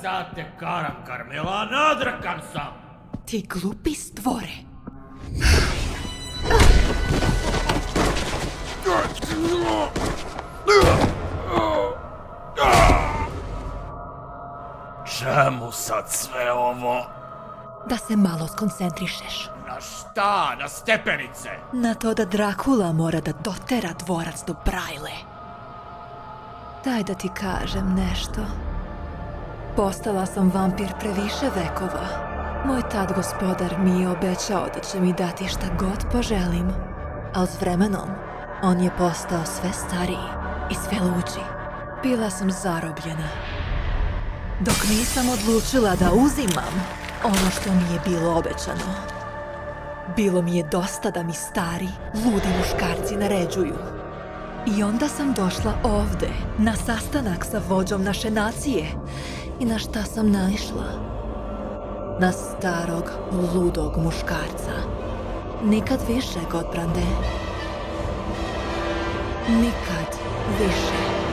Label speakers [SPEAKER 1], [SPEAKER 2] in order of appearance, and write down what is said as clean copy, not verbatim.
[SPEAKER 1] sad te karam, Karmila, nadrkan sam!
[SPEAKER 2] Ti glupi stvore.
[SPEAKER 1] Čemu sad sve ovo?
[SPEAKER 2] Da se malo skoncentrišeš.
[SPEAKER 1] Na šta? Na stepenice?
[SPEAKER 2] Na to da Drakula mora da dotera dvorac do Brajle. Daj da ti kažem nešto. Postala sam vampir previše vekova. Moj tad gospodar mi je obećao da će mi dati šta god poželim. Ali s vremenom, on je postao sve stariji i sve luđi. Bila sam zarobljena. Dok nisam odlučila da uzimam ono što mi je bilo obećano. Bilo mi je dosta da mi stari, ludi muškarci naređuju. I onda sam došla ovde, na sastanak sa vođom naše nacije. I na šta sam naišla? Na starog, ludog muškarca. Nikad više, Godbrande. Nikad više.